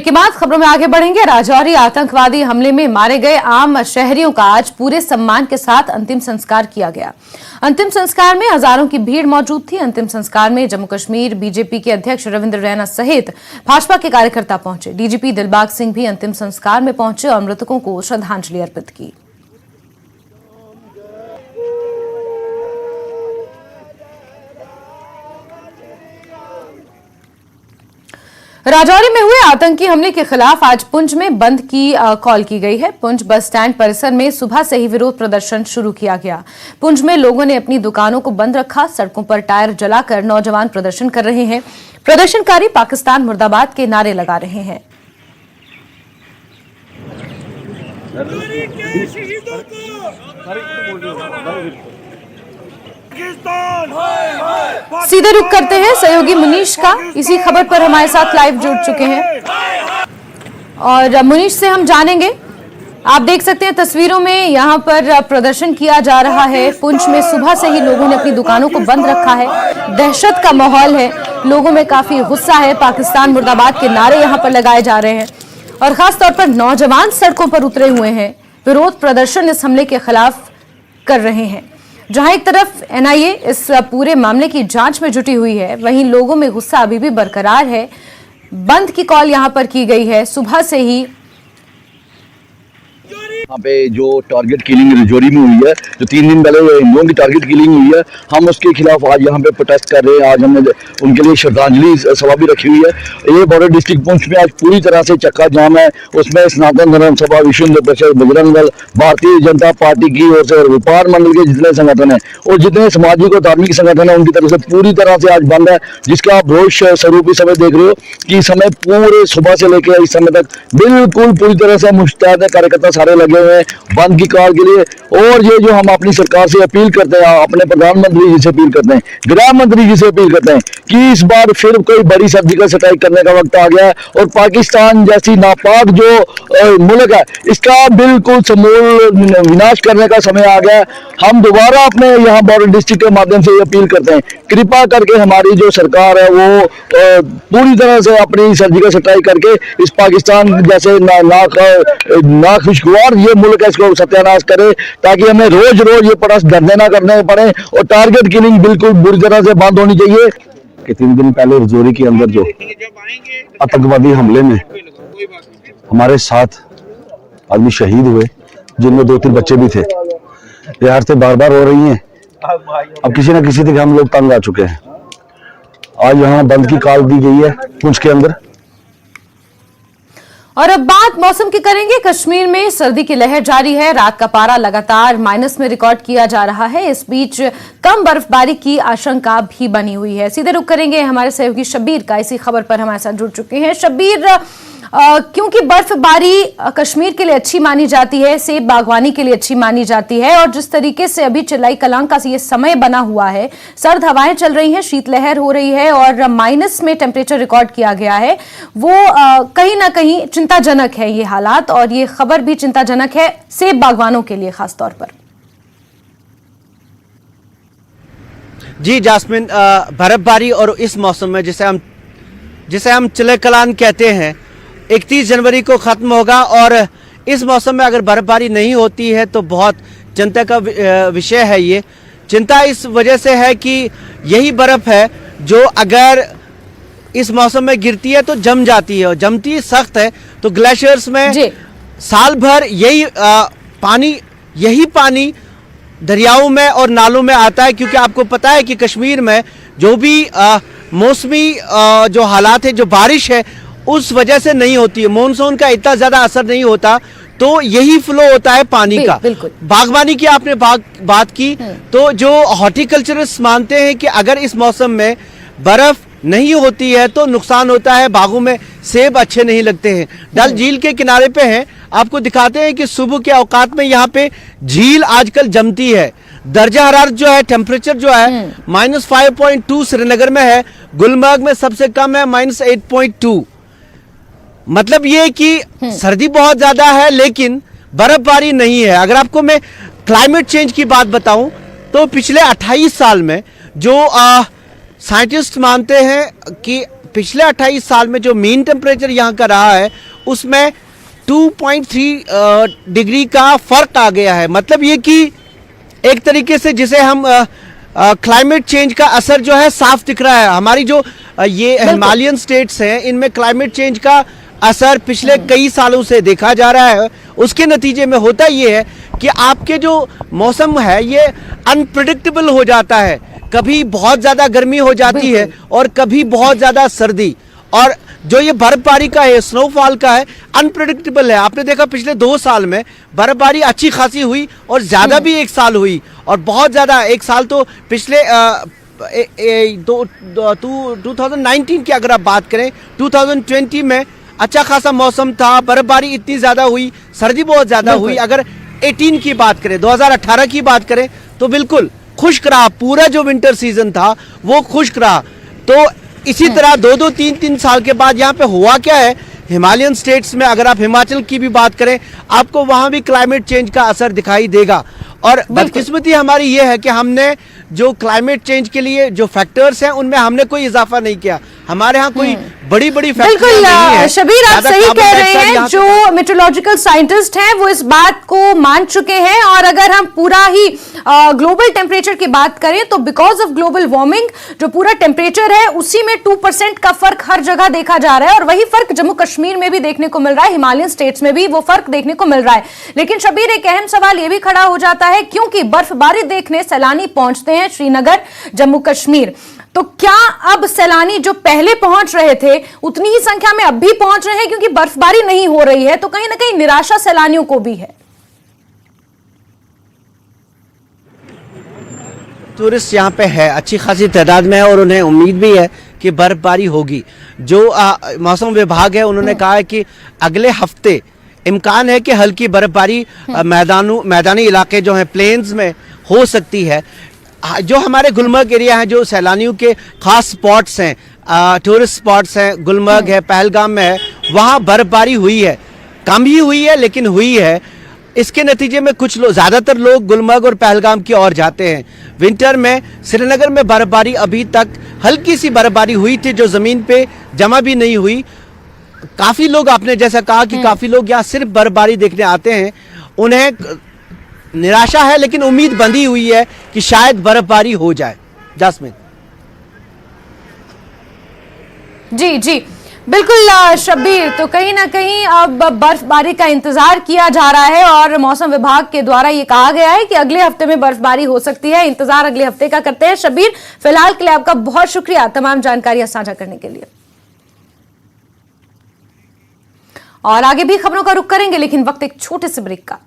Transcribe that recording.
के बाद खबरों में आगे बढ़ेंगे। राजौरी आतंकवादी हमले में मारे गए आम शहरियों का आज पूरे सम्मान के साथ अंतिम संस्कार किया गया। अंतिम संस्कार में हजारों की भीड़ मौजूद थी। अंतिम संस्कार में जम्मू कश्मीर बीजेपी के अध्यक्ष रविंद्र रैना सहित भाजपा के कार्यकर्ता पहुंचे। डीजीपी दिलबाग सिंह भी अंतिम संस्कार में पहुंचे और मृतकों को श्रद्धांजलि अर्पित की। राजौरी में हुए आतंकी हमले के खिलाफ आज पुंछ में बंद की कॉल की गई है। पुंछ बस स्टैंड परिसर में सुबह से ही विरोध प्रदर्शन शुरू किया गया। पुंछ में लोगों ने अपनी दुकानों को बंद रखा। सड़कों पर टायर जलाकर नौजवान प्रदर्शन कर रहे हैं। प्रदर्शनकारी पाकिस्तान मुर्दाबाद के नारे लगा रहे हैं। सीधे रुख करते हैं सहयोगी मुनीश का। इसी खबर पर हमारे साथ लाइव जुड़ चुके हैं और मुनीश से हम जानेंगे। आप देख सकते हैं तस्वीरों में यहाँ पर प्रदर्शन किया जा रहा है। पुंछ में सुबह से ही लोगों ने अपनी दुकानों को बंद रखा है। दहशत का माहौल है, लोगों में काफी गुस्सा है। पाकिस्तान मुर्दाबाद के नारे यहाँ पर लगाए जा रहे हैं और खासतौर पर नौजवान सड़कों पर उतरे हुए हैं। विरोध प्रदर्शन इस हमले के खिलाफ कर रहे हैं। जहां एक तरफ एनआईए इस पूरे मामले की जांच में जुटी हुई है, वहीं लोगों में गुस्सा अभी भी बरकरार है। बंद की कॉल यहां पर की गई है सुबह से ही। यहाँ पे जो टारगेट किलिंग राजौरी में हुई है, जो 3 दिन पहले हिंदुओं की टारगेट किलिंग हुई है, हम उसके खिलाफ आज यहाँ पे प्रोटेस्ट कर रहे हैं। आज हमने उनके लिए श्रद्धांजलि सभा भी रखी हुई है। ये बॉर्डर डिस्ट्रिक्ट पुंछ में आज पूरी तरह से चक्का जाम है। उसमें सनातन धर्म सभा, विश्व हिंदू परिषद, बजरंग दल, भारतीय जनता पार्टी की ओर से, व्यापार मंडल के जितने संगठन है और जितने सामाजिक और धार्मिक संगठन है, उनकी तरफ से पूरी तरह से आज बंद है। जिसका आप रोज स्वरूप इस समय देख रहे हो कि इस समय पूरे सुबह से लेकर इस समय तक बिल्कुल पूरी तरह से मुस्तैद है। कार्यकर्ता सारे लगे हुए हैं बंद की कॉल के लिए। और ये जो हम अपनी सरकार से अपील करते हैं, अपने प्रधानमंत्री जी से अपील करते हैं, गृह मंत्री जी से अपील करते हैं कि इस बार फिर कोई बड़ी सर्जिकल स्ट्राइक करने का वक्त आ गया है और पाकिस्तान जैसी नापाक जो मुल्क है, इसका बिल्कुल समूल विनाश करने का समय आ गया है। हम दोबारा अपने यहाँ बॉर्डर डिस्ट्रिक्ट के माध्यम से अपील करते हैं, कृपा करके हमारी जो सरकार है वो पूरी तरह से अपनी सर्जिकल स्ट्राइक करके इस पाकिस्तान जैसे नाखुशगवार ये मुल्क है, इसको सत्यानाश करे, ताकि हमें रोज रोज ये प्रयास धरने ना करने पड़े और टारगेट किलिंग बिल्कुल बुरी तरह से बंद होनी चाहिए। कि 3 दिन पहले राजौरी के अंदर जो आतंकवादी हमले में हमारे 7 आदमी शहीद हुए, जिनमें 2-3 बच्चे भी थे, ये हर से बार-बार हो रही हैं। अब किसी न किसी तक हम लोग तंग आ चुके हैं। आज यहाँ बंद की कॉल दी गई है पुंछ के अंदर। और अब बात मौसम की करेंगे। कश्मीर में सर्दी की लहर जारी है। रात का पारा लगातार माइनस में रिकॉर्ड किया जा रहा है। इस बीच कम बर्फबारी की आशंका भी बनी हुई है। सीधे रुख करेंगे हमारे सहयोगी शब्बीर का। इसी खबर पर हमारे साथ जुड़ चुके हैं शब्बीर। क्योंकि बर्फबारी कश्मीर के लिए अच्छी मानी जाती है, सेब बागवानी के लिए अच्छी मानी जाती है, और जिस तरीके से अभी चिल्लाई कलां का ये समय बना हुआ है, सर्द हवाएं चल रही हैं, शीतलहर हो रही है और माइनस में टेम्परेचर रिकॉर्ड किया गया है, वो कहीं ना कहीं चिंताजनक है ये हालात। और ये खबर भी चिंताजनक है सेब बागवानों के लिए खास तौर पर। जी जास्मिन, बर्फबारी और इस मौसम में जिसे हम चिल्लाई कलां कहते हैं, 31 जनवरी को ख़त्म होगा और इस मौसम में अगर बर्फबारी नहीं होती है तो बहुत चिंता का विषय है। ये चिंता इस वजह से है कि यही बर्फ़ है जो अगर इस मौसम में गिरती है तो जम जाती है और जमती सख्त है। तो ग्लेशियर्स में साल भर यही पानी दरियाओं में और नालों में आता है, क्योंकि आपको पता है कि कश्मीर में जो भी मौसमी जो हालात है, जो बारिश है, उस वजह से नहीं होती है। मॉनसून का इतना ज्यादा असर नहीं होता, तो यही फ्लो होता है पानी का। बागवानी की आपने बात की, तो जो हॉर्टिकल्चरिस्ट मानते हैं कि अगर इस मौसम में बर्फ नहीं होती है तो नुकसान होता है, बागों में सेब अच्छे नहीं लगते हैं। डल झील के किनारे पे हैं, आपको दिखाते हैं कि सुबह के औकात में यहाँ पे झील आजकल जमती है। दर्जा हरारत जो है, टेम्परेचर जो है -5.2 श्रीनगर में है, गुलमर्ग में सबसे कम है -8.2। मतलब ये कि सर्दी बहुत ज्यादा है लेकिन बर्फबारी नहीं है। अगर आपको मैं क्लाइमेट चेंज की बात बताऊं तो पिछले 28 साल में जो साइंटिस्ट मानते हैं कि पिछले 28 साल में जो मीन टेम्परेचर यहाँ का रहा है उसमें 2.3 डिग्री का फर्क आ गया है। मतलब ये कि एक तरीके से जिसे हम क्लाइमेट चेंज का असर जो है साफ दिख रहा है। हमारी जो ये हिमालयन स्टेट्स हैं इनमें क्लाइमेट चेंज का असर पिछले कई सालों से देखा जा रहा है। उसके नतीजे में होता ये है कि आपके जो मौसम है ये अनप्रिडिक्टेबल हो जाता है। कभी बहुत ज़्यादा गर्मी हो जाती है और कभी बहुत ज़्यादा सर्दी, और जो ये बर्फबारी का है, स्नोफॉल का है, अनप्रेडिक्टेबल है। आपने देखा पिछले 2 साल में बर्फबारी अच्छी खासी हुई और ज़्यादा भी एक साल हुई, और बहुत ज़्यादा एक साल तो पिछले 2019 की अगर आप बात करें, 2020 में अच्छा खासा मौसम था, बर्फबारी इतनी ज़्यादा हुई, सर्दी बहुत ज़्यादा हुई। अगर 18 की बात करें, 2018 की बात करें तो बिल्कुल खुश्क रहा, पूरा जो विंटर सीजन था वो खुश्क रहा। तो इसी तरह 2-2, 3-3 साल के बाद यहाँ पे हुआ क्या है, हिमालयन स्टेट्स में अगर आप हिमाचल की भी बात करें आपको वहाँ भी क्लाइमेट चेंज का असर दिखाई देगा। और बदकिस्मती हमारी ये है कि हमने जो क्लाइमेट चेंज के लिए जो फैक्टर्स हैं उनमें हमने कोई इजाफा नहीं किया। हमारे यहाँ कोई बड़ी बड़ी बिल्कुल शबीर, आप सही कह रहे हैं। जो मेट्रोलॉजिकल साइंटिस्ट हैं वो इस बात को मान चुके हैं, और अगर हम पूरा ही ग्लोबल टेम्परेचर की बात करें तो बिकॉज ऑफ ग्लोबल वार्मिंग जो पूरा टेम्परेचर है उसी में 2% का फर्क हर जगह देखा जा रहा है, और वही फर्क जम्मू कश्मीर में भी देखने को मिल रहा है, हिमालयन स्टेट्स में भी वो फर्क देखने को मिल रहा है। लेकिन शबीर, एक अहम सवाल ये भी खड़ा हो जाता है, क्योंकि बर्फबारी देखने सैलानी पहुंचते हैं श्रीनगर, जम्मू कश्मीर, तो क्या अब सैलानी जो पहले पहुंच रहे थे उतनी ही संख्या में अब भी पहुंच रहे हैं? क्योंकि बर्फबारी नहीं हो रही है तो कहीं ना कहीं निराशा सैलानियों को भी है। टूरिस्ट यहाँ पे है, अच्छी खासी तादाद में है, और उन्हें उम्मीद भी है कि बर्फबारी होगी। जो मौसम विभाग है उन्होंने कहा है कि अगले हफ्ते इम्कान है कि हल्की बर्फबारी मैदानी इलाके जो हैं प्लेन्स में हो सकती है। जो हमारे गुलमर्ग एरिया है, जो सैलानियों के खास स्पॉट्स हैं, टूरिस्ट स्पॉट्स हैं, गुलमर्ग है, पहलगाम में है, वहाँ बर्फबारी हुई है, कम ही हुई है लेकिन हुई है। इसके नतीजे में कुछ लोग, ज़्यादातर लोग गुलमर्ग और पहलगाम की ओर जाते हैं। विंटर में श्रीनगर में बर्फबारी अभी तक हल्की सी बर्फबारी हुई थी जो ज़मीन पे जमा भी नहीं हुई। काफ़ी लोग, आपने जैसा कहा कि काफ़ी लोग यहाँ सिर्फ बर्फबारी देखने आते हैं, उन्हें निराशा है लेकिन उम्मीद बंधी हुई है कि शायद बर्फबारी हो जाए। जास्मिन जी जी बिल्कुल शब्बीर, तो कहीं ना कहीं अब बर्फबारी का इंतजार किया जा रहा है, और मौसम विभाग के द्वारा ये कहा गया है कि अगले हफ्ते में बर्फबारी हो सकती है। इंतजार अगले हफ्ते का करते हैं। शब्बीर, फिलहाल के लिए आपका बहुत शुक्रिया तमाम जानकारियां साझा करने के लिए। और आगे भी खबरों का रुख करेंगे, लेकिन वक्त एक छोटे से ब्रेक का।